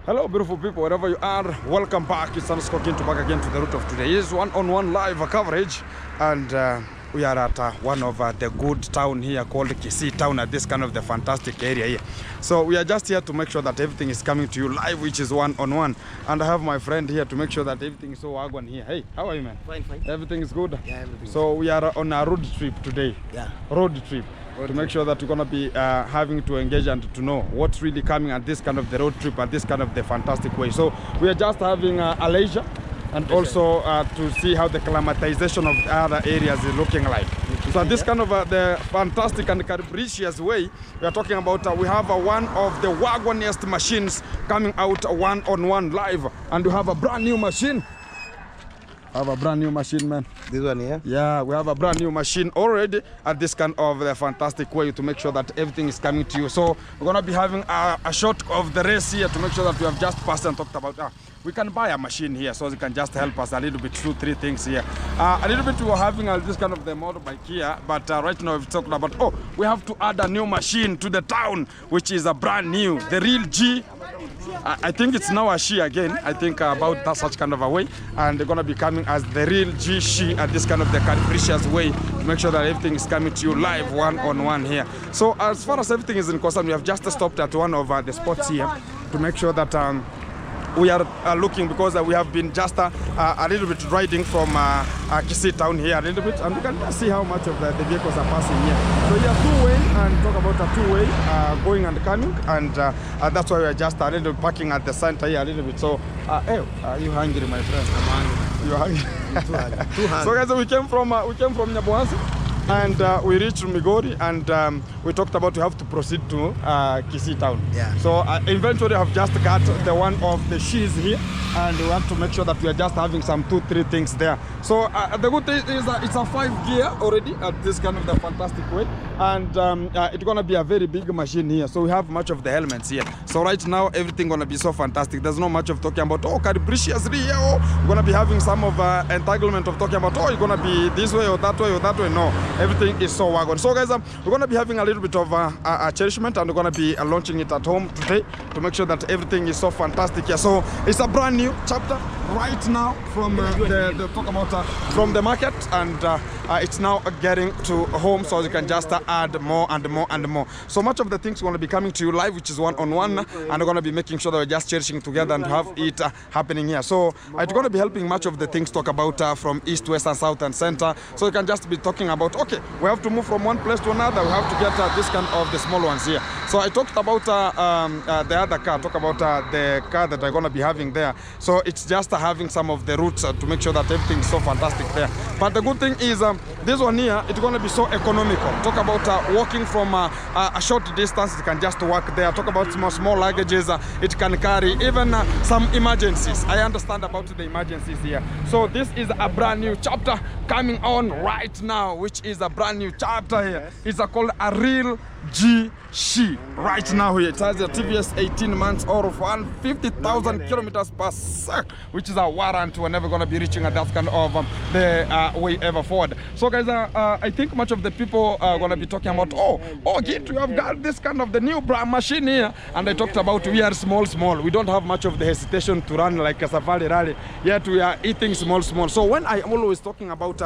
Hello, beautiful people, wherever you are. Welcome back. It's back again to the root of today. It's one-on-one live coverage, and we are at one of the good town here called Kisii town, at this kind of the fantastic area here. So we are just here to make sure that everything is coming to you live, which is one-on-one. And I have my friend here to make sure that everything is so wagwan here. Hey, how are you, man? Fine. Everything is good? Yeah, everything. So we are on a road trip today. Yeah. Road trip. To make sure that we're going to be having to engage and to know what's really coming at this kind of the road trip, at this kind of the fantastic way. So we are just having a leisure and also to see how the climatization of other areas is looking like. So at this kind of the fantastic and capricious way, we are talking about we have one of the wagoniest machines coming out one-on-one live, and we have a brand new machine. Have a brand new machine, man. This one here? Yeah, we have a brand new machine already at this kind of the fantastic way to make sure that everything is coming to you. So we're going to be having a shot of the race here to make sure that we have just passed and talked about we can buy a machine here so it can just help us a little bit, 2-3 things here. A little bit we were having this kind of the motorbike here, but right now we've talked about, we have to add a new machine to the town, which is a brand new, the real G. I think it's now a she again. I think about that such kind of a way, and they're gonna be coming as the real G she at this kind of the capricious way to make sure that everything is coming to you live one-on-one here. So as far as everything is concerned, we have just stopped at one of the spots here to make sure that we are looking, because we have been just a little bit riding from Kisii town here a little bit, and we can just see how much of the vehicles are passing here. So we are two-way, and talk about a two-way going and coming, and that's why we are just a little bit parking at the center here a little bit. So, hey, are you hungry, my friend? I'm hungry. You're hungry? Too hungry. So guys, we came from Nyabuansi. And we reached Migori, and we talked about we have to proceed to Kisii town. Yeah. So eventually I've just got the one of the she's here, and we want to make sure that we are just having some 2-3 things there. So the good thing is that it's a 5-gear already at this kind of the fantastic way, and it's gonna be a very big machine here. So we have much of the elements here. So right now everything gonna be so fantastic. There's no much of talking about capriciously here. We're gonna be having some of entanglement of talking about you're gonna be this way or that way or that way. No. Everything is so wagon. So guys, we're going to be having a little bit of a cherishment, and we're going to be launching it at home today to make sure that everything is so fantastic here. So it's a brand new chapter right now from from the market, and it's now getting to home, so you can just add more and more and more. So much of the things are going to be coming to you live, which is one-on-one, and we're going to be making sure that we're just cherishing together and have it happening here. So it's going to be helping much of the things talk about from east, west, and south and center. So you can just be talking about, okay, we have to move from one place to another. We have to get this kind of the small ones here. So I talked about the other car, talk about the car that I'm going to be having there. So it's just having some of the routes to make sure that everything is so fantastic there. But the good thing is this one here, it's going to be so economical. Talk about walking from a short distance, it can just walk there. Talk about small luggages, it can carry even some emergencies. I understand about the emergencies here. So this is a brand new chapter coming on right now, which is a brand new chapter here. It's called a real G she right now here. It has a TVS 18 months or 150,000 kilometers per sec, which is a warrant. We're never going to be reaching at that kind of the way ever forward. So guys, I think much of the people are going to be talking about, Git, you have got this kind of the new brand machine here, and I talked about we are small. We don't have much of the hesitation to run like a safari rally, yet we are eating small. So when I am always talking about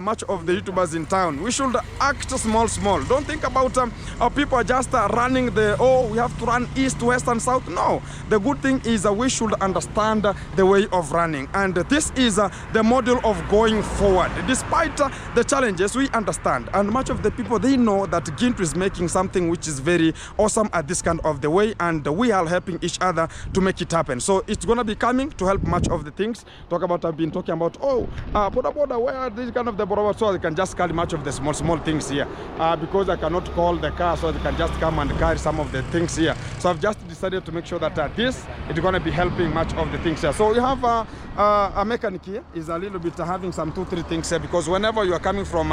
much of the YouTubers in town, we should act small. Don't think about people are just running we have to run east, west, and south. No, the good thing is we should understand the way of running, and this is the model of going forward. Despite the challenges, we understand, and much of the people, they know that Gintu is making something which is very awesome at this kind of the way, and we are helping each other to make it happen. So it's going to be coming to help much of the things. I've been talking about, border, where are these kind of the border, so they can just carry much of the small things here, because I cannot call the car, so they can just come and carry some of the things here. So I've just decided to make sure that this is going to be helping much of the things here. So we have a mechanic here is a little bit having some 2-3 things here, because whenever you are coming from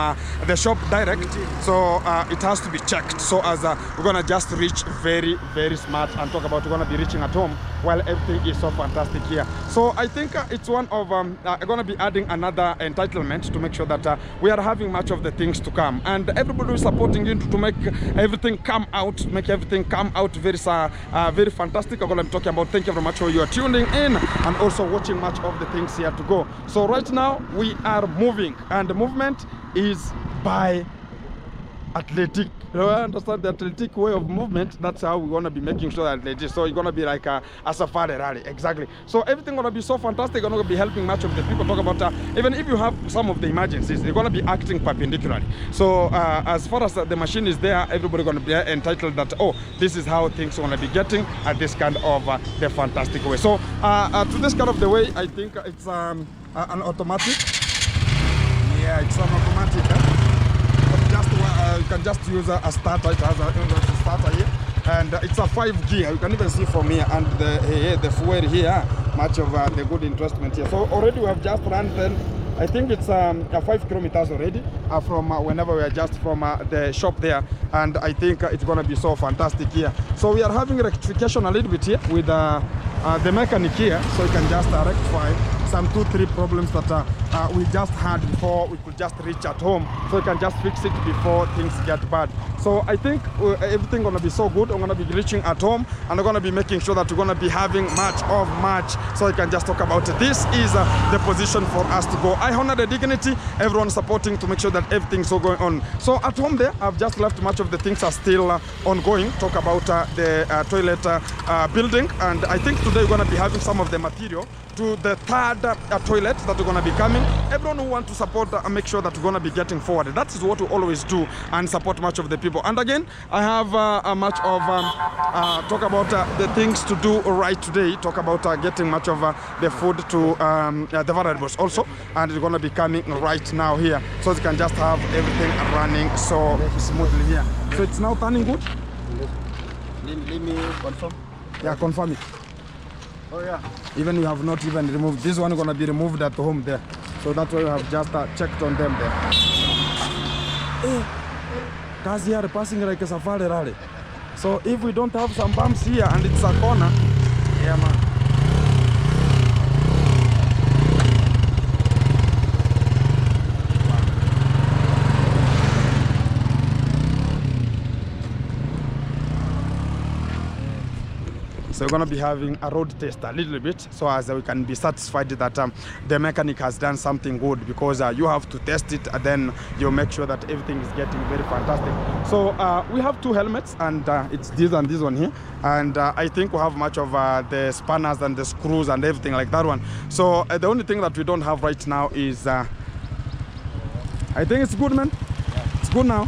the shop direct, so it has to be checked. So as we're gonna just reach very, very smart and talk about we're gonna be reaching at home while everything is so fantastic here. So I think it's one of I'm gonna be adding another entitlement to make sure that we are having much of the things to come, and everybody is supporting you to make everything come out, very very fantastic. I'm gonna be talking about. Thank you very much for you are tuning in and also watching much of the things here to go. So right now we are moving, and the movement is by athletic. You know, I understand the athletic way of movement. That's how we're gonna be making sure that athletic. So it's gonna be like a safari rally, exactly. So everything gonna be so fantastic. Gonna be helping much of the people. Talk about even if you have some of the emergencies, they're gonna be acting perpendicularly. So as far as the machine is there, everybody gonna be entitled that, oh, this is how things gonna be getting at this kind of the fantastic way. So to this kind of the way, I think it's an automatic. Yeah, it's an automatic. You can just use a starter. It has a starter here, and it's a 5 gear. You can even see from here, and the fuel here, much of the good investment here. So already we have just run then. I think it's 5 kilometers already from whenever we are just from the shop there, and I think it's gonna be so fantastic here. So we are having rectification a little bit here with the mechanic here, so you can just rectify some 2-3 problems that we just had before we could just reach at home, so you can just fix it before things get bad. So I think everything gonna be so good. I'm gonna be reaching at home, and I'm gonna be making sure that we're gonna be having much, so you can just talk about it. This is the position for us to go. I honor the dignity, everyone supporting to make sure that everything's so going on. So at home there, I've just left much of the things are still ongoing. Talk about the toilet building, and I think today we're gonna be having some of the material to the third toilet that we're going to be coming. Everyone who wants to support and make sure that we're going to be getting forward. That is what we always do, and support much of the people. And again, I have much of talk about the things to do right today. Talk about getting much of the food to the variables also, and it's going to be coming right now here, so you can just have everything running so smoothly here. So it's now turning good. Let me confirm. Yeah, confirm it. Oh yeah. Even you have not even removed this one, gonna be removed at home there. So that's why you have just checked on them there. Cars here are passing like a safari rally. So if we don't have some bumps here and it's a corner, yeah man. So we're going to be having a road test a little bit, so as we can be satisfied that the mechanic has done something good, because you have to test it and then you make sure that everything is getting very fantastic. So we have 2 helmets, and it's this and this one here, and I think we have much of the spanners and the screws and everything like that one. So the only thing that we don't have right now is I think it's good, man. It's good now.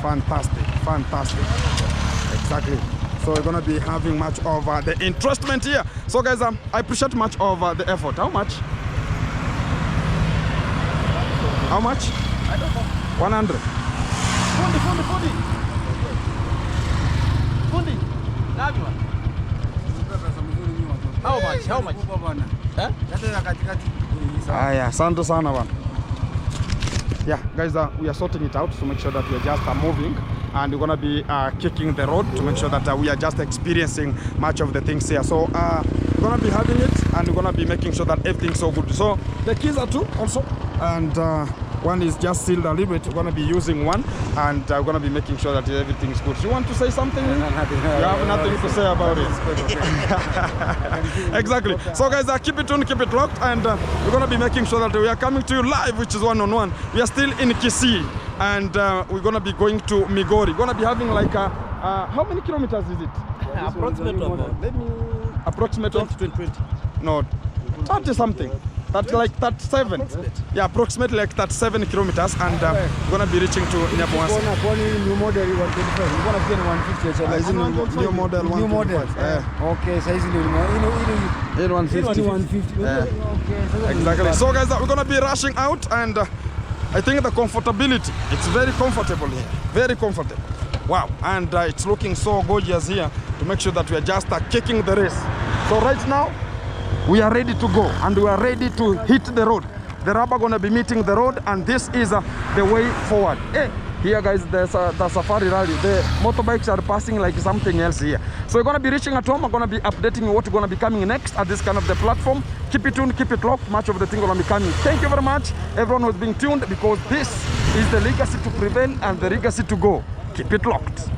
Fantastic. Exactly. So we're gonna be having much of the investment here. So guys, I appreciate much of the effort. How much? How much? I don't know. 100. Fundi. How much? Aya, asante sana bana. Yeah, guys, we are sorting it out to make sure that we are just moving, and we're gonna be kicking the road to make sure that we are just experiencing much of the things here. So we're gonna be having it, and we're gonna be making sure that everything's so good. So the keys are 2 also, and one is just sealed a little bit. We're gonna be using one, and we're gonna be making sure that everything's good. You want to say something? You have nothing to say about it. Exactly. So guys, keep it tuned, keep it locked, and we're gonna be making sure that we are coming to you live, which is one-on-one. We are still in Kisii, and we're gonna be going to Migori. We're gonna be having like how many kilometers is it? Approximately 20. No, 30 something. That's like 37. Yeah, approximately like 37 kilometers, and we're gonna be reaching to Nyabuansi. New model 125. You're gonna get 150. New model 125. New model. Okay, so easily 150. Okay, exactly. So guys, we're gonna be rushing out, and I think the comfortability, it's very comfortable here. Very comfortable. Wow, and it's looking so gorgeous here to make sure that we are just kicking the race. So right now, we are ready to go, and we are ready to hit the road. the rubber gonna be meeting the road, and this is the way forward. Hey, here guys, there's the safari rally. The motorbikes are passing like something else here. So we're gonna be reaching at home. I'm gonna be updating you what's gonna be coming next at this kind of the platform. Keep it tuned, keep it locked. Much of the thing gonna be coming. Thank you very much, everyone who's being tuned, because this is the legacy to prevail and the legacy to go. Keep it locked.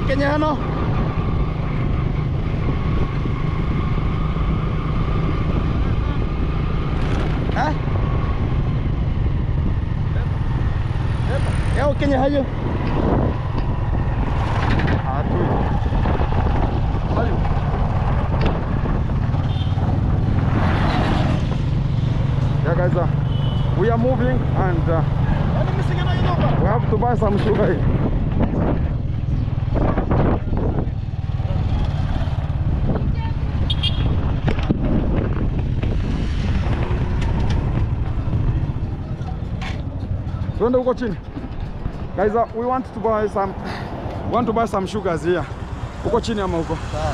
Kenyano. Hah? Ya Kenya hayo. Hayo. Yeah guys, we are moving and we have to buy some sugar here. Twende huko chini. Guys, we want to buy some sugars here. Huko chini ama huko? Sawa.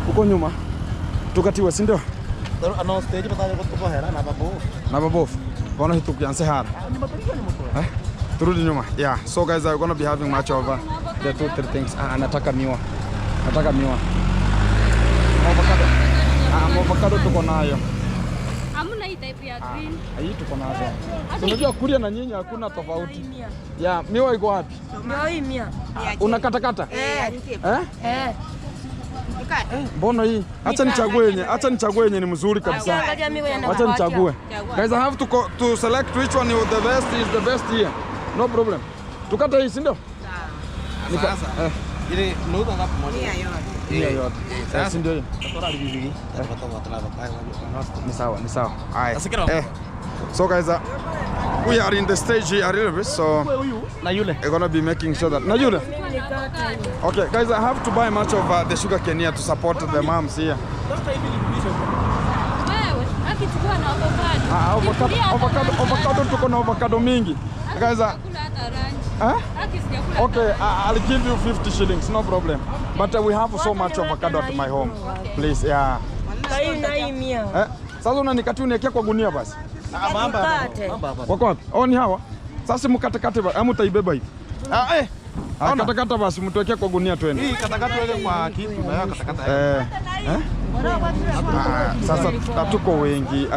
Huko nyuma. Tukatiwe, si ndio? Ano stage patale kutuko hera na babofu. Na babofu. Bona hitukianse hara. Turudi nyuma. Yeah. So guys, we're going to be having much of the 2-3 things. Anataka miwa. Nataka miwa. Avocado. Avocado tuko nayo. Hamna hii type ya green. Hii tuko nazo. Unajua Kuria na nyinyi hakuna tofauti. Ya, miwa iko wapi? Miwa hii 100. Unakatakata? Mbona hii? Acha nichague yenye ni mzuri kabisa. Acha nichague. Guys, I have to select which one is the best here. No problem. Tukata hii, si ndio? Sawa. Sasa. Ile nudo ngapi moja? Hiyo yote. Sasa ndio. Ni sawa. Alright. So guys, we are in the stage here a little bit, so we're gonna be making sure that Najule. Okay, guys, I have to buy much of the sugar cane here to support the moms here. Avocado tuko na avocado mingi. Guys, okay, I'll give you 50 shillings, no problem. But we have so much avocado at my home. Please, yeah. Sasa unanikatia uniwekea kwa gunia basi. Mamba. Wako wapi? Oh, ni hawa. Sasa mkatakate basi, ama utaibeba hivi. Katakata basi mtuwekea kwa gunia twende. Hii katakata weke kwa kitu na yako katakata. Sasa hatuko wengi.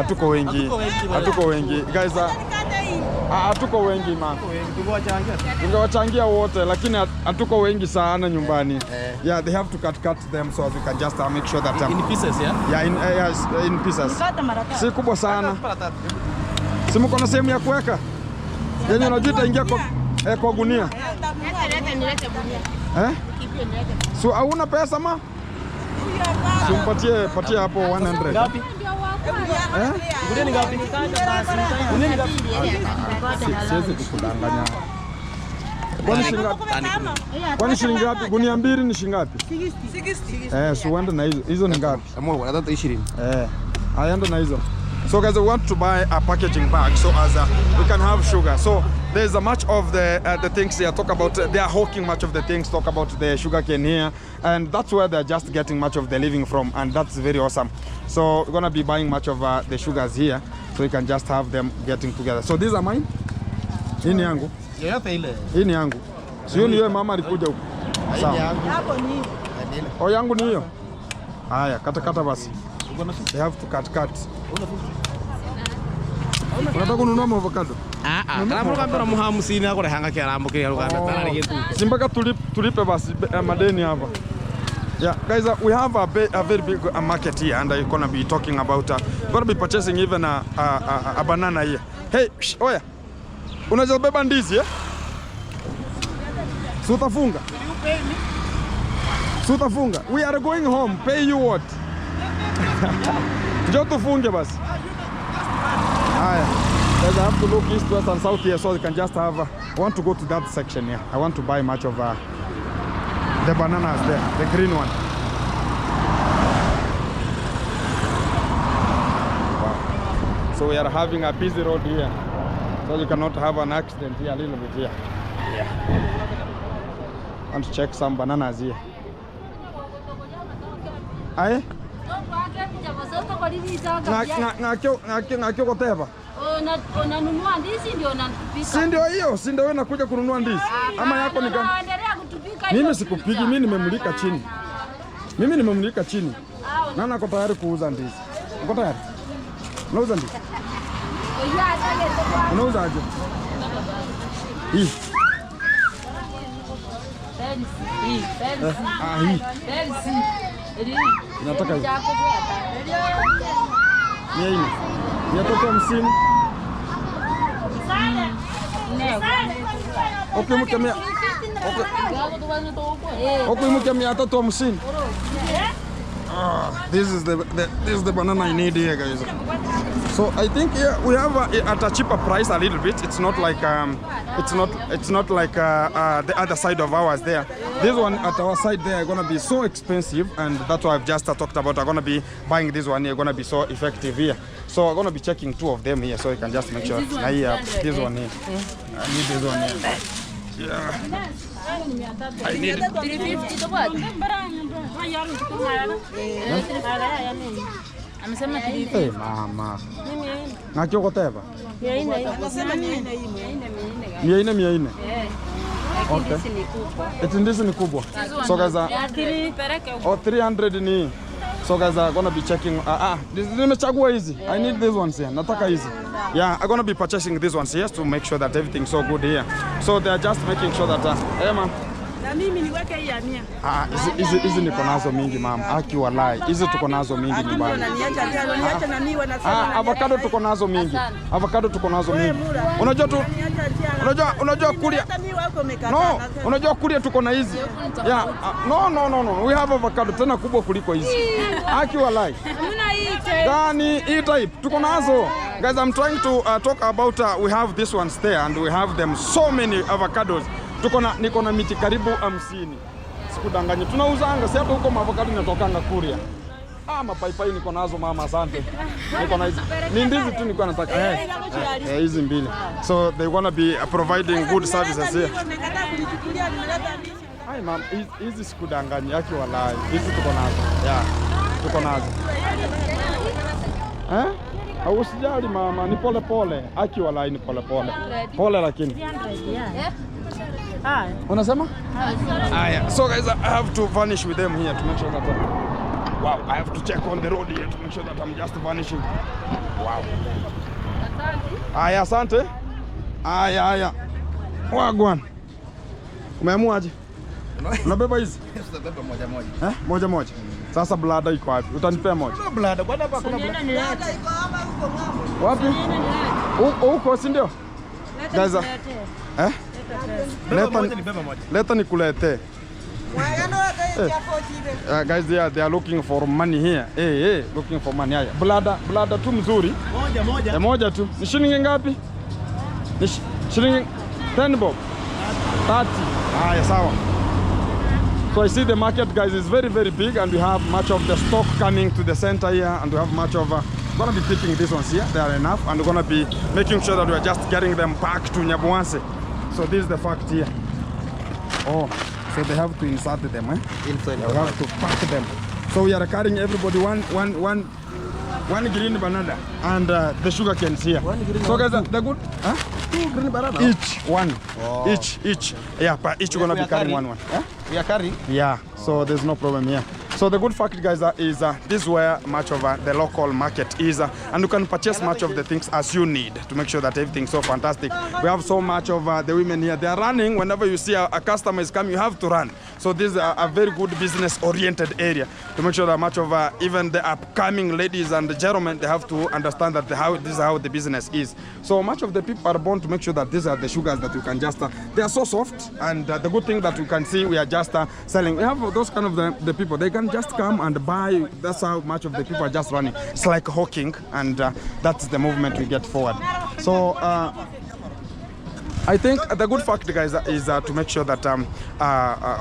Guys, hatuko wengi man. Tungewachangia wote lakini hatuko wengi sana nyumbani. Yeah, they have to cut them so we can just make sure that in pieces, yeah? Yeah, in pieces. Si kubwa sana. Si mko na sehemu ya kuweka? Yenye unajua itaingia kwa gunia. Nilete gunia. So hauna pesa ma? Patie hapo 100. Ngapi? Gunia ni ngapi? Gunia ni ngapi? Siwezi kukudanganya. Kwani shilingi ngapi? Kwani shilingi ngapi? Gunia mbili ni shilingi ngapi? 60. So uende na hizo. Hizo ni ngapi? Amua 20. Aenda na hizo. So guys, we want to buy a packaging bag so as we can have sugar. So there's a much of the things here. Talk about they are hawking much of the things. Talk about the sugar cane here, and that's where they're just getting much of the living from, and that's very awesome. So we're gonna be buying much of the sugars here, so you can just have them getting together. So these are mine. Hii ni yangu. Yote ile. Hii ni yangu. Sio ni wewe mama alikuja huko. Sawa. Hapo ni. Oh, yangu ni hiyo. Haya, kata basi. They have to cut. Unataka kununua avocado? Kama mkambira muhamusini akore hanga kiarambo kile Uganda tayari kitu. Simbaka tulipe basi madeni hapa. Yeah, guys, we have a very big market here, and I'm gonna be talking about gonna be purchasing even a banana here. Hey, oya. Unaweza beba ndizi eh? Sutafunga. Sutafunga. We are going home. Pay you what? Njoo tufunge basi. Haya. Guys, I have to look east, west and south here so we can just have I want to go to that section here. I want to buy much of the bananas there, the green one. Wow. So we are having a busy road here. So you cannot have an accident here a little bit here. Yeah. Want to check some bananas here. Aye? Ngakio koteva. Unanunua ndizi ndio unatupika. Si ndio hiyo, si ndio wewe unakuja kununua ndizi. Ama yako ni gani? Mimi sikupigi, mimi nimemulika chini. Mimi nimemulika chini. Na nako tayari kuuza ndizi. Uko tayari? Unauza ndizi? Unauza aje? Hii. Hii. Nataka hii. Nini? Yatoka msimu. Okay, mkemea. Okay, mkemea tatu msimu. This is the banana I need here, guys. So I think here we have at a cheaper price a little bit. It's not like the other side of ours there. This one at our side there are gonna be so expensive, and that's why I've just talked about. I'm gonna be buying this one here. Gonna be so effective here. So I'm gonna be checking two of them here, so you can just make sure. This one here. I need this one here. Yeah. I need it. Hey, mama. Ngakio koteva? 400. Okay. Ndizi ni kubwa. So guys, 300 ni. So guys, I'm gonna be checking. Nimechagua hizi. I need these ones here. Nataka hizi. Yeah, I'm gonna be purchasing these ones here to make sure that everything's so good here. So they're just making sure that hey ma'am. Na mimi niweke hii ya 100. Hizi niko nazo mingi mama. Aki walai. Hizi tuko nazo mingi nyumbani. Niacha na mimi wanasema. Avocado tuko nazo mingi. Avocado tuko nazo mingi. Unajua kulia. No, unajua kulia tuko na hizi. Yeah. No. We have avocado tena kubwa kuliko hizi. Aki walai. Hamna hii gani hii type tuko nazo. Guys, I'm trying to talk about we have these ones there, and we have them so many avocados. Niko na miti karibu 50. Sikudanganya. Tunauzanga, si hata huko avocado inatokanga Kuria. Mapaipai niko nazo mama, asante. Niko na hizi. Ni ndizi tu niko nataka. Hizi mbili. So they wanna be providing good services here. Hai mama, hizi sikudanganya yake walai. Hizi tuko nazo. Yeah. Tuko nazo. Usijali mama, ni pole pole. Aki walai ni pole pole. Pole lakini. Unasema? Aya. So guys, I have to vanish with them here to make sure that wow, I have to check on the road here to make sure that I'm just vanishing. Wow. Aya, asante. Aya. Wagwan. Umeamuaje? Unabeba hizi? Tutabeba moja. Moja. Sasa blada iko wapi? Utanipea moja? Blada, bwana hapa kuna blada. Wapi? Huko si ndio? Guys, Leta nikulete. Guys, they are looking for money here. Looking for money. Haya. Blada tu mzuri. Moja. Moja tu. Ni shilingi ngapi? Ni shilingi 10 bob. 30. Haya, sawa. So I see the market, guys, is very, very big, and we have much of the stock coming to the center here, and we have much of gonna be picking these ones here. They are enough, and we're gonna be making sure that we're just getting them back to Nyabuanse. So this is the fact here. Oh, so they have to insert them, Inside. They have to pack them. So we are carrying everybody one green banana and the sugar canes here. So guys, they're good. Huh? 2 green banana. Each one. Oh. Each. Yeah, but each gonna be carrying one. Yeah? We are carrying. Yeah. So there's no problem here. So the good fact, guys, is this is where much of the local market is, and you can purchase much of the things as you need to make sure that everything's so fantastic. We have so much of the women here. They are running. Whenever you see a customer is coming, you have to run. So this is a very good business-oriented area to make sure that much of even the upcoming ladies and the gentlemen, they have to understand that this is how the business is. So much of the people are born to make sure that these are the sugars that you can just, they are so soft, and the good thing that you can see, we are just selling. We have those kind of the people, they can just come and buy. That's how much of the people are just running. It's like hawking, and that's the movement we get forward. So I think the good fact, guys, is to make sure that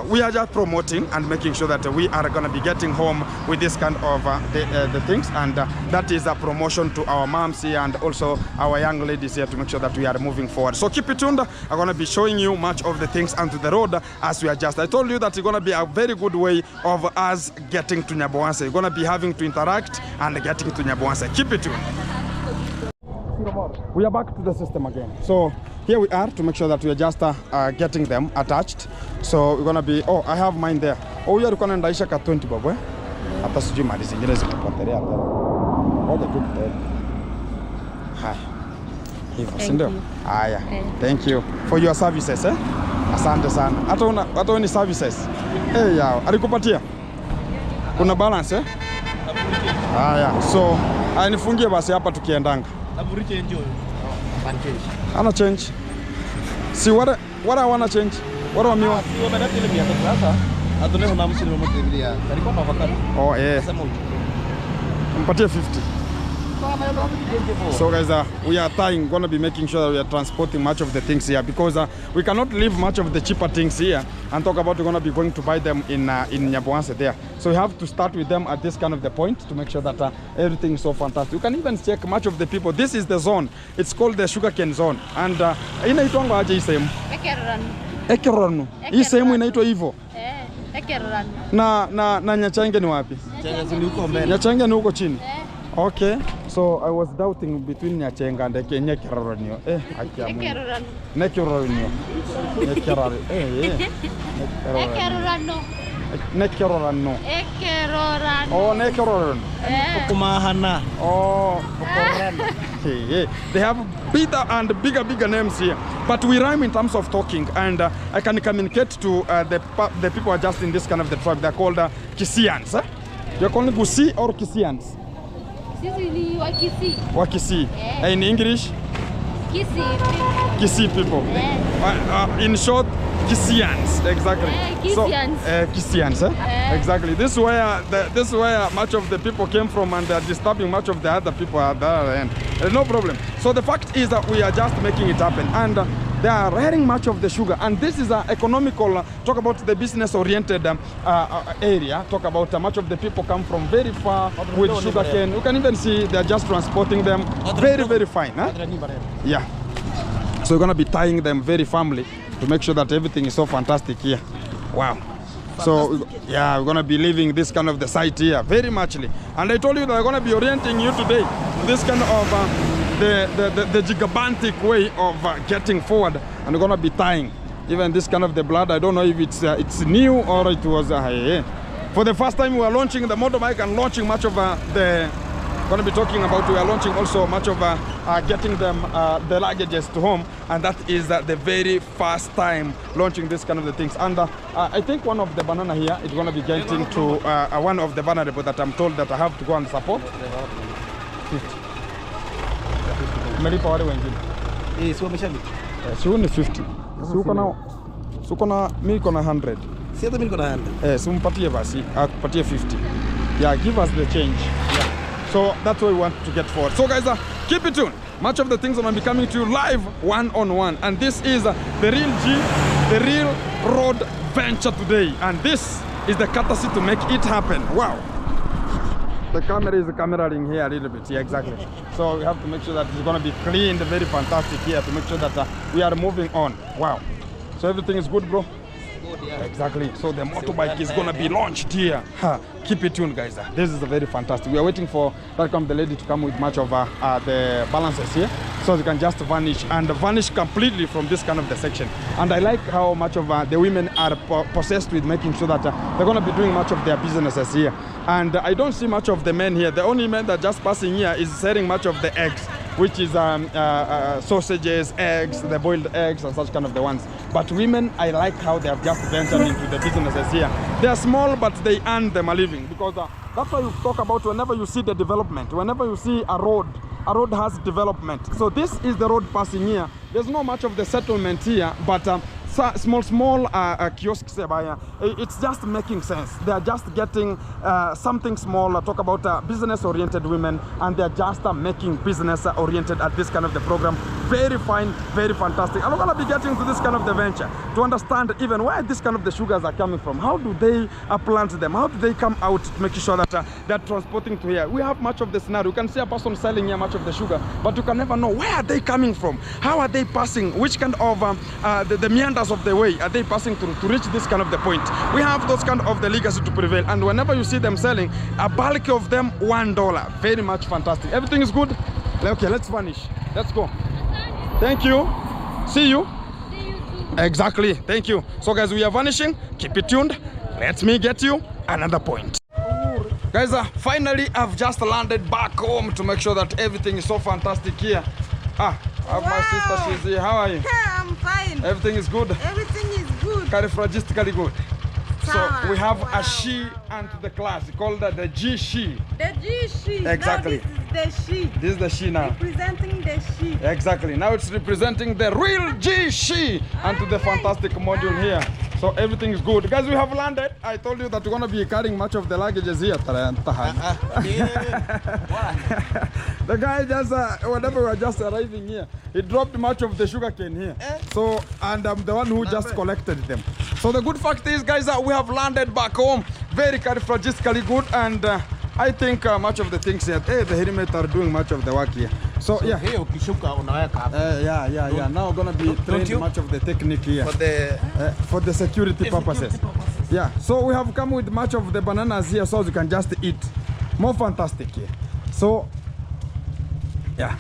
we are just promoting and making sure that we are going to be getting home with this kind of the things, and that is a promotion to our moms here and also our young ladies here to make sure that we are moving forward. So keep it tuned. I'm going to be showing you much of the things onto the road as we adjust. I told you that it's going to be a very good way of us getting to Nyabuanse. You're going to be having to interact and getting to Nyabuanse. Keep it tuned. We are back to the system again. So here we are to make sure that we are just getting them attached. So we're gonna be, oh, I have mine there. Oh, we are going to ndaisha ka 20 bobo. Hata sijui mali zingine zimepotelea hapa. Ngoja tu kidogo. Hai. Hivyo, si ndio? Haya. Thank you for your services, eh? Asante sana. Hata ni services. Yao, alikupatia? Kuna balance, eh? Haya. So, nifungie basi hapa tukiendanga. Ana change. See what I wanna change. What do I mean? Oh yeah. Mpatie 50. So guys, we are gonna be making sure that we are transporting much of the things here, because we cannot leave much of the cheaper things here and talk about we're gonna be going to buy them in Nyabuanse there. So we have to start with them at this kind of the point to make sure that everything is so fantastic. You can even check much of the people. This is the zone. It's called the sugarcane zone, and inaitwa aje hii sehemu? Ekeroranu. Hii sehemu inaitwa hivyo. Ekeroranu. Na Nyachange ni wapi? Nyachange ni huko chini. Okay, so I was doubting between Nyachenga and Ekeroranu. Ekeroranu. Nekeroranu. Nekeroranu. Ekeroranu. Nekeroranu. Ekeroranu. Oh, Nekeroranu. Kumahana. Oh, they have bigger and bigger names here, but we rhyme in terms of talking, and I can communicate to the people are just in this kind of the tribe. They're called Kisians. You're calling Gusi or Kisians? Sisi ni Wakisi. Wakisi. In English? Kisi people. In short, Kisians. Exactly. Kisians. So, Kisians. Exactly. This is where much of the people came from, and they're disturbing much of the other people at the other end. No problem. So the fact is that we are just making it happen, and they are rearing much of the sugar, and this is an economical, talk about the business-oriented area, talk about much of the people come from very far with sugar cane. You can even see they're just transporting them very, very fine. Huh? Yeah. So we're going to be tying them very firmly to make sure that everything is so fantastic here. Wow. So yeah, we're going to be leaving this kind of the site here very muchly. And I told you that I'm going to be orienting you today this kind of the gigantic way of getting forward, and we're going to be tying even this kind of the blood. I don't know if it's new or it was for the first time we are launching the motorbike and launching much of going to be talking about, we are launching also much of getting them the luggages to home, and that is the very first time launching this kind of the things. And I think one of the banana here is going to be getting to one of the vulnerable that I'm told that I have to go and support. 50. Melipa wale wengine. Sio umeshalipa. Sio ni 50. Suko na mimi niko na 100. Si hata mimi niko na 100. Simpatie basi, akupatie 50. Yeah, give us the change. Yeah. So that's what we want to get forward. So guys, keep it tuned. Much of the things are going to be coming to you live one-on-one. And this is the real G the real road venture today. And this is the courtesy to make it happen. Wow. The camera is cameraing here a little bit. Yeah, exactly. So we have to make sure that it's going to be cleaned, very fantastic here to make sure that we are moving on. Wow. So everything is good, bro? Good, yeah. Exactly. So the motorbike is going to be launched here. Keep it tuned, guys. This is very fantastic. We are waiting for the lady to come with much of the balances here, so they can just vanish and vanish completely from this kind of the section. And I like how much of the women are possessed with making sure that they're going to be doing much of their businesses here. And I don't see much of the men here. The only men that just passing here is selling much of the eggs, which is sausages, eggs, the boiled eggs and such kind of the ones. But women, I like how they have just ventured into the businesses here. They are small, but they earn them a living, because that's why you talk about whenever you see the development, whenever you see a road has development. So this is the road passing here. There's not much of the settlement here, but small kiosks, it's just making sense. They are just getting something small. Talk about business-oriented women, and they are just making business-oriented at this kind of the program. Very fine, very fantastic. And we're going to be getting to this kind of the venture to understand even where this kind of the sugars are coming from. How do they plant them? How do they come out to make sure that they're transporting to here? We have much of the scenario. You can see a person selling here much of the sugar, but you can never know where are they coming from? How are they passing? Which kind of the meanders of the way are they passing through to reach this kind of the point? We have those kind of the legacy to prevail, and whenever you see them selling, a bulk of them $1. Very much fantastic. Everything is good. Okay, let's vanish. Let's go. Thank you. See you. See you too. Exactly. Thank you. So guys, we are vanishing. Keep it tuned. Let me get you another point. Guys, finally I've just landed back home to make sure that everything is so fantastic here. I have my sister, she's here. How are you? I'm fine. Everything is good? Everything is good. Carifragistically good. So we have a she and the class called the G she. The G she. Exactly. Now this is the she. This is the she now. Representing the she. Exactly. Now it's representing the real G she and to the fantastic module here. So everything is good. Guys, we have landed. I told you that we're going to be carrying much of the luggages here. The guy just, whenever we were just arriving here, he dropped much of the sugar cane here. So, and I'm the one who just collected them. So the good fact is, guys, that we have landed back home. Very carifragistically good. And I think much of the things here, the helmet are doing much of the work here. So yeah. Now we're gonna be trained much of the technique here for the security purposes. Yeah. So we have come with much of the bananas here, so you can just eat. More fantastic here. So yeah.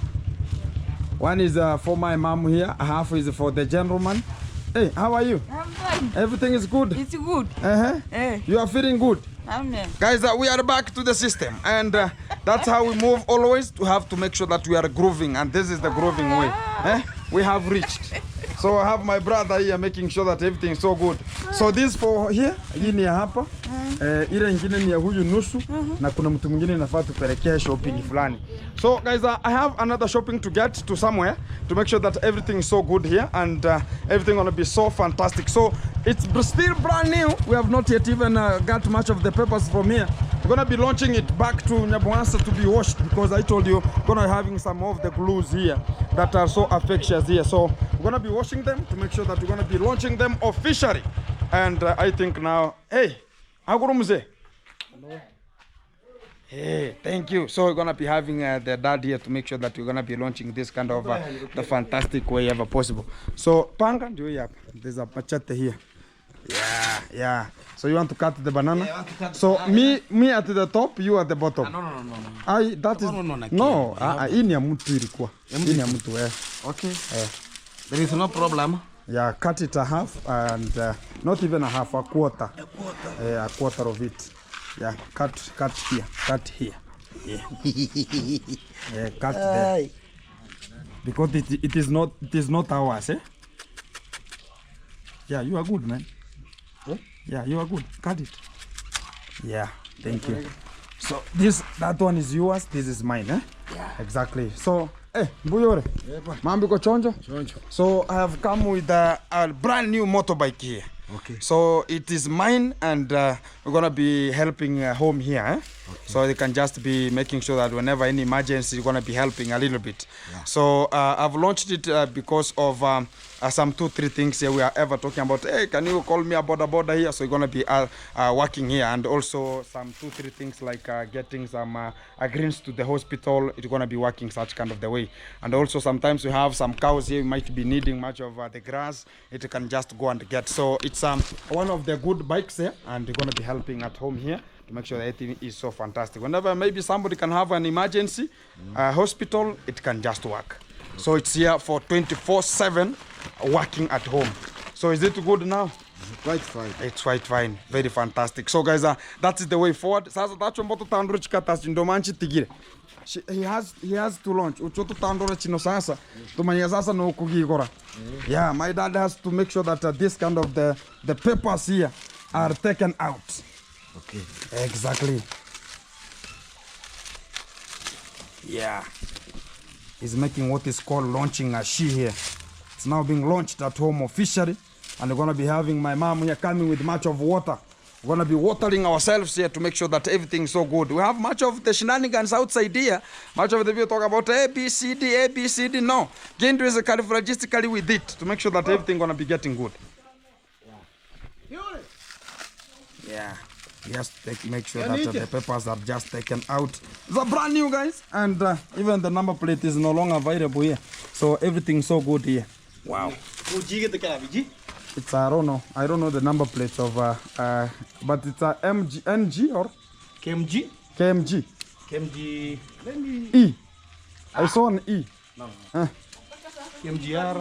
One is for my mom here. Half is for the gentleman. Hey, how are you? I'm fine. Everything is good. It's good. You are feeling good. Amen. Guys, we are back to the system, and that's how we move always, to have to make sure that we are grooving, and this is the grooving way. We have reached. So I have my brother here making sure that everything is so good. So this for here, hii ni ya hapa, ile ingine ni ya huyu nusu, na kuna mtu mwingine nafaa tupelekea shopping fulani. So guys, I have another shopping to get to somewhere to make sure that everything is so good here, and everything gonna be so fantastic. So it's still brand new. We have not yet even got much of the papers from here. We're gonna be launching it back to Nyabuansa to be washed, because I told you gonna having some of the glues here that are so affectious here. So we're gonna be washing them to make sure that we're gonna be launching them officially. And I think now, hey, Agurumze. Hey, thank you. So we're gonna be having the dad here to make sure that we're gonna be launching this kind of the fantastic way ever possible. So panga ndio hapa. There's a machete here. Yeah. So you want to cut the banana? Yeah, I want to cut so me at the top, you at the bottom. No. That is no. Hii ni ya mtu ilikuwa. Hii ni ya mtu Okay. There is no problem. Yeah, cut it a half, and not even a half, a quarter. A quarter of it. Yeah, cut here. Yeah. Cut there. Because it is not ours, eh? Yeah, you are good, man. Yeah, you are good. Cut it. Yeah, thank you. So that one is yours, this is mine, eh? Yeah. Exactly. So, Mbuyore, Mambiko Chonjo. So I have come with a brand new motorbike here. Okay. So it is mine, and we're gonna be helping home here. Okay. So they can just be making sure that whenever any emergency, you're gonna be helping a little bit. Yeah. So I've launched it because of some 2-3 things here we are ever talking about. Hey, can you call me a border here? So you're gonna be working here, and also some 2-3 things like getting some greens to the hospital. It's gonna be working such kind of the way. And also sometimes we have some cows here. You might be needing much of the grass. It can just go and get. So it's one of the good bikes here, and you're gonna be helping at home here to make sure that everything is so fantastic. Whenever maybe somebody can have an emergency hospital, it can just work. So it's here for 24/7 working at home. So is it good now? Quite fine. It's quite fine. Very fantastic. So guys, that is the way forward. Sasa that's what tandro chikata ndo manchi tigire. He has to launch. Uchoto tandro chino sasa. Tumanya sasa no kugigora. Yeah, my dad has to make sure that this kind of the papers here are taken out. Okay. Exactly. Yeah. He's making what is called launching a she here. It's now being launched at home officially. And we're going to be having my mom here coming with much of water. We're going to be watering ourselves here to make sure that everything's so good. We have much of the shenanigans outside here. Much of the people talk about A, B, C, D, A, B, C, D. No. Gendry is califragistically with it to make sure that everything's going to be getting good. Yeah. He has to make sure that the papers are just taken out. It's a brand new, guys. And even the number plate is no longer available here. So everything's so good here. Wow. It's I don't know the number plates of but it's a NG or KMG. E. I saw an E. No. MGR.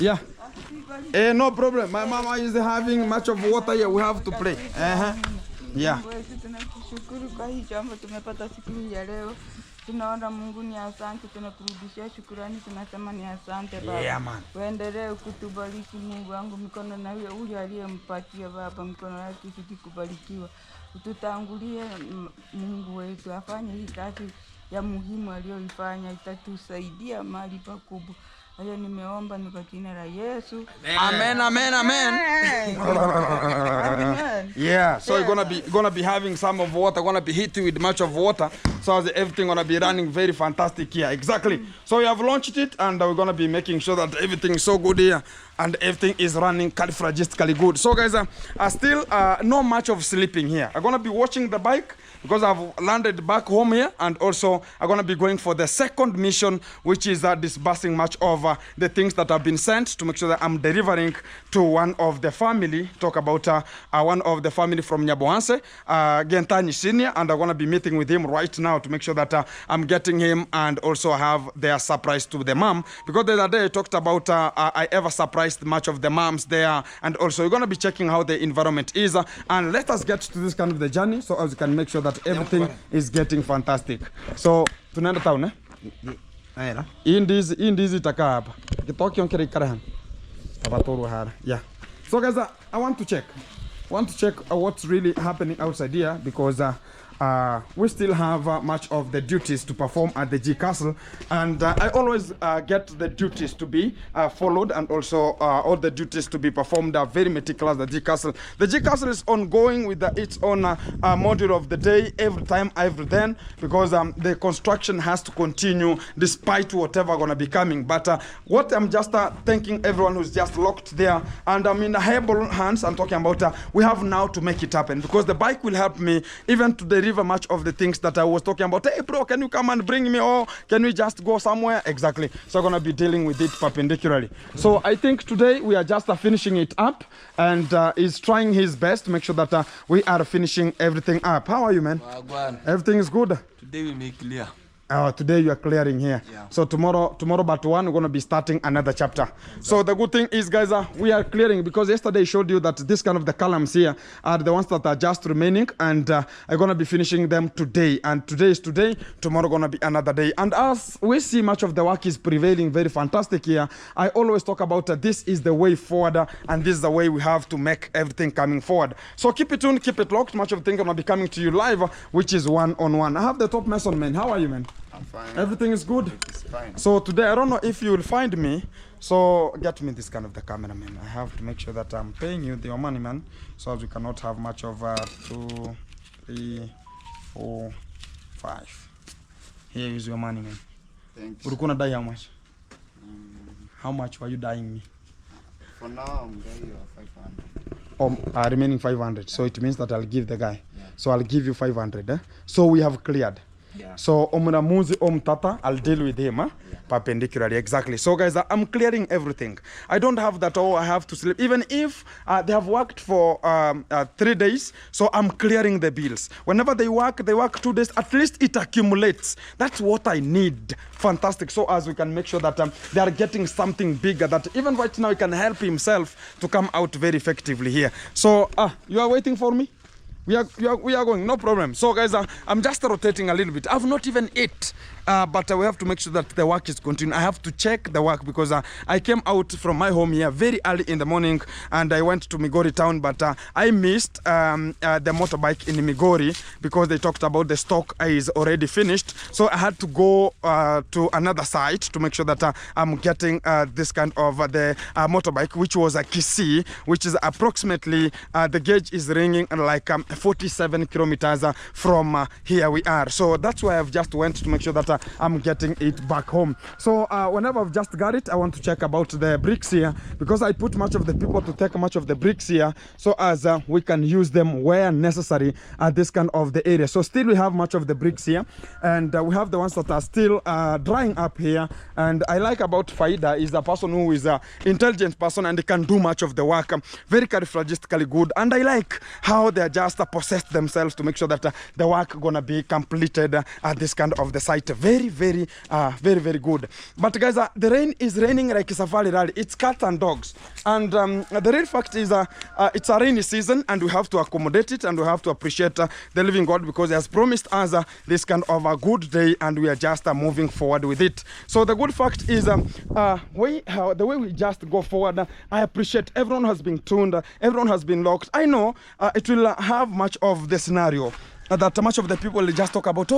Yeah. No problem. My mama is having much of water here. We have to play. Yeah. Tunashukuru kwa hii jambo tumepata siku hii ya leo. Tunaona Mungu ni asante, tunakurudishia shukrani, tunasema ni asante Baba. Yeah, man. Uendelee kutubariki Mungu wangu, mikono na huyo aliyempatia Baba, mikono yake izidi kubarikiwa. Ututangulie Mungu wetu, afanye hii kazi ya muhimu aliyoifanya, itatusaidia mahali pakubwa. Hayo nimeomba ni kwa jina la Yesu. Amen. Yeah, so you're gonna be having some of water, gonna be hit with much of water, so everything gonna be running very fantastic here. Exactly. So we have launched it, and we're gonna be making sure that everything is so good here, and everything is running califragistically good. So guys, still not much of sleeping here. I'm gonna be watching the bike because I've landed back home here, and also I'm gonna be going for the second mission, which is disbursing much of the things that have been sent to make sure that I'm delivering to one of the family. Talk about one of the family from Nyabohanse, Gentani Senior, and I'm gonna be meeting with him right now to make sure that I'm getting him, and also have their surprise to the mom, because the other day I talked about I ever surprised much of the moms there, and also you're gonna be checking how the environment is, and let us get to this kind of the journey, so as you can make sure that everything is getting fantastic. So tunaenda town indizi itakaa hapa kitoki onkere ikarahan abatoru hara. Yeah, so guys, I want to check what's really happening outside here, because we still have much of the duties to perform at the G Castle, and I always get the duties to be followed, and also all the duties to be performed are very meticulous. The G Castle is ongoing with its own module of the day, every time, every then, because the construction has to continue despite whatever gonna be coming. But what I'm just thanking everyone who's just locked there, and I'm in able hands. I'm talking about we have now to make it happen, because the bike will help me even to deliver much of the things that I was talking about. Hey bro, can you come and bring me, or can we just go somewhere? Exactly. So I'm gonna be dealing with it perpendicularly. So I think today we are just finishing it up, and he's trying his best to make sure that we are finishing everything up. How are you, man? Everything is good? Today we make clear. Today you are clearing here. Yeah. So tomorrow but one, we're going to be starting another chapter. So the good thing is, guys, we are clearing, because yesterday I showed you that this kind of the columns here are the ones that are just remaining, and I'm going to be finishing them today. And today is today, tomorrow going to be another day. And as we see much of the work is prevailing, very fantastic here, I always talk about this is the way forward, and this is the way we have to make everything coming forward. So keep it tuned, keep it locked. Much of the thing going to be coming to you live, which is one-on-one. I have the top mason, man. How are you, man? I'm fine. Everything is good? It's fine. So today, I don't know if you will find me, so get me this kind of the camera, man. I have to make sure that I'm paying you your money, man, so as we cannot have much of 2, 3, 4, 5. Here is your money, man. Thanks. Ulikuwa unadai how much? How much were you dying me? For now, I'm getting you 500. Remaining 500. So it means that I'll give the guy. So I'll give you 500. So we have cleared. So Omuramuzi Tata, I'll deal with him perpendicularly. Exactly. So guys, I'm clearing everything. I don't have that, I have to sleep. Even if they have worked for 3 days, so I'm clearing the bills. Whenever they work 2 days, at least it accumulates. That's what I need. Fantastic. So as we can make sure that they are getting something bigger, that even right now he can help himself to come out very effectively here. So you are waiting for me? We are going, no problem. So guys, I'm just rotating a little bit. I've not even ate, but we have to make sure that the work is continuing. I have to check the work because I came out from my home here very early in the morning and I went to Migori town, but I missed the motorbike in Migori because they talked about the stock is already finished. So I had to go to another site to make sure that I'm getting this kind of the motorbike, which was a Kisii, which is approximately, the gauge is ringing like 47 kilometers from here we are. So that's why I've just went to make sure that I'm getting it back home. So whenever I've just got it, I want to check about the bricks here because I put much of the people to take much of the bricks here so as we can use them where necessary at this kind of the area. So still we have much of the bricks here and we have the ones that are still drying up here. And I like about Faida is a person who is an intelligent person and they can do much of the work, very characteristically good. And I like how they're just possess themselves to make sure that the work gonna be completed at this kind of the site. Very very good. But guys, the rain is raining like safari rally. It's cats and dogs, and the real fact is it's a rainy season and we have to accommodate it and we have to appreciate the living God because he has promised us this kind of a good day and we are just moving forward with it. So the good fact is the way we just go forward, I appreciate everyone has been tuned, everyone has been locked. I know it will have much of the scenario that much of the people just talk about,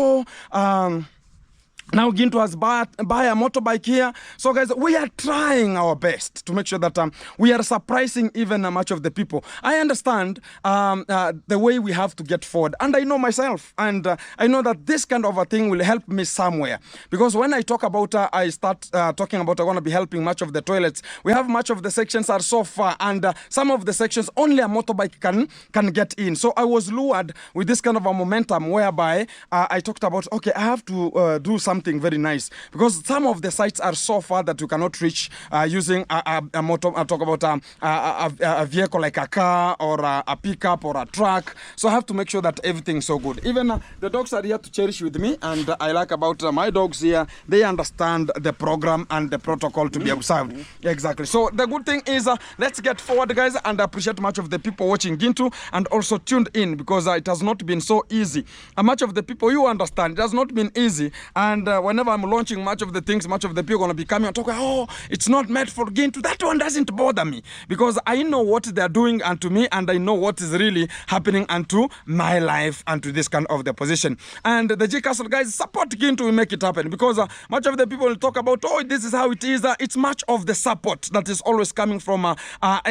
now Gintu has buy a motorbike here. So guys, we are trying our best to make sure that we are surprising even much of the people. I understand the way we have to get forward, and I know myself, and I know that this kind of a thing will help me somewhere, because when I talk about I start talking about I want to be helping much of the toilets. We have much of the sections are so far, and some of the sections only a motorbike can get in. So I was lured with this kind of a momentum whereby I talked about, okay, I have to do something very nice, because some of the sites are so far that you cannot reach using a motor. I talk about a vehicle like a car or a pickup or a truck. So I have to make sure that everything's so good. Even the dogs are here to cherish with me, and I like about my dogs here, they understand the program and the protocol to be observed. Exactly. So the good thing is let's get forward, guys, and appreciate much of the people watching Gintu and also tuned in, because it has not been so easy. Much of the people, you understand, it has not been easy, and whenever I'm launching much of the things, much of the people are going to be coming and talking, oh, it's not meant for Gintu. That one doesn't bother me, because I know what they're doing unto me, and I know what is really happening unto my life and to this kind of the position. And the G Castle guys, support Gintu, we make it happen, because much of the people will talk about, oh, this is how it is. It's much of the support that is always coming from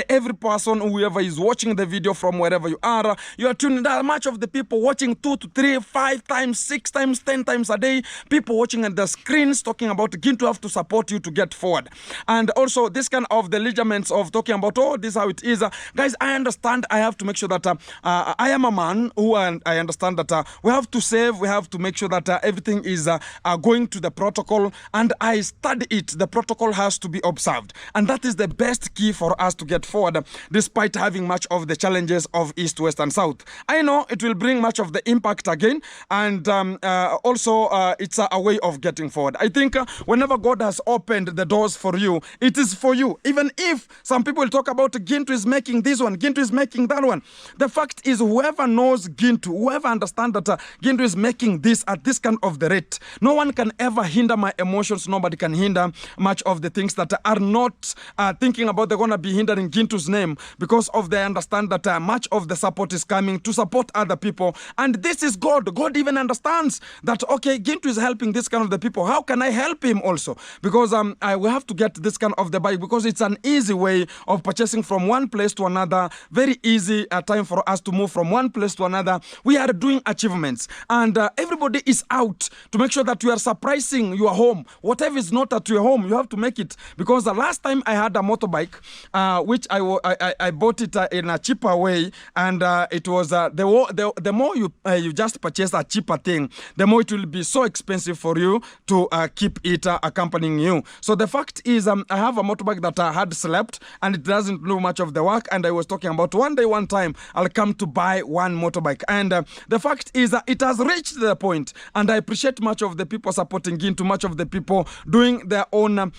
every person, whoever is watching the video from wherever you are tuned in. Much of the people watching 2 to 3, 5 times, 6 times, 10 times a day, people watching at the screens talking about Gintu have to support you to get forward. And also this kind of the ligaments of talking about, oh, this is how it is. Guys, I understand. I have to make sure that I am a man who, and I understand that we have to save, we have to make sure that everything is going to the protocol, and I study it. The protocol has to be observed, and that is the best key for us to get forward, despite having much of the challenges of East, West and South. I know it will bring much of the impact again, and also it's a way of getting forward. I think whenever God has opened the doors for you, it is for you. Even if some people will talk about Gintu is making this one, Gintu is making that one. The fact is, whoever knows Gintu, whoever understands that Gintu is making this at this kind of the rate, no one can ever hinder my emotions. Nobody can hinder much of the things that are not thinking about they're going to be hindering Gintu's name, because of they understand that much of the support is coming to support other people. And this is God. God even understands that, okay, Gintu is helping this this kind of the people, how can I help him also? Because I will have to get this kind of the bike because it's an easy way of purchasing from one place to another. Very easy time for us to move from one place to another. We are doing achievements, and everybody is out to make sure that you are surprising your home. Whatever is not at your home, you have to make it. Because the last time I had a motorbike, which I bought it in a cheaper way, and it was the more you just purchase a cheaper thing, the more it will be so expensive for you to keep it accompanying you. So the fact is, I have a motorbike that I had slept, and it doesn't do much of the work. And I was talking about one day, one time, I'll come to buy one motorbike. And the fact is, it has reached the point, and I appreciate much of the people supporting into much of the people doing their own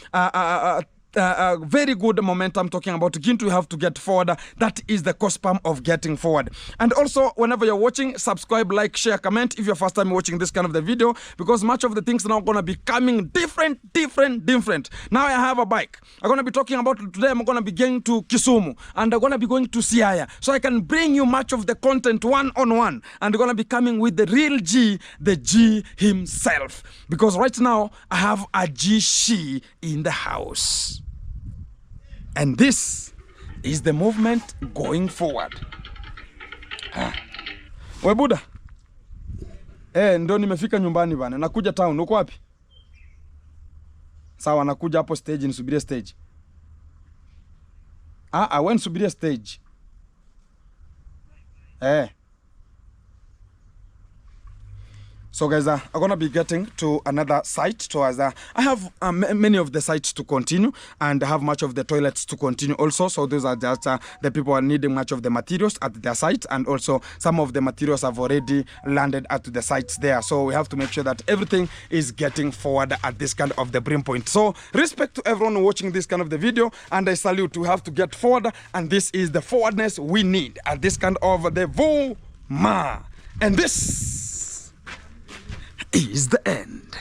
very good momentum, talking about Gintu, you have to get forward. That is the cospam of getting forward. And also, whenever you're watching, subscribe, like, share, comment if you're first time watching this kind of the video, because much of the things now going to be coming different. Now I have a bike. I'm going to be talking about today. I'm going to be going to Kisumu, and I'm going to be going to Siaya, so I can bring you much of the content one-on-one, and going to be coming with the real G, the G himself, because right now I have a G she in the house. And this is the movement going forward. We Buda. Ndo nimefika nyumbani bana. Nakuja town. Uko wapi? Sawa, nakuja hapo stage, nisubirie stage. Wewe nisubirie stage. So guys, I'm going to be getting to another site. So as I have many of the sites to continue, and I have much of the toilets to continue also. So those are just the people are needing much of the materials at their site, and also some of the materials have already landed at the sites there. So we have to make sure that everything is getting forward at this kind of the brim point. So respect to everyone watching this kind of the video, and I salute. We have to get forward, and this is the forwardness we need at this kind of the Vuma. And this is the end.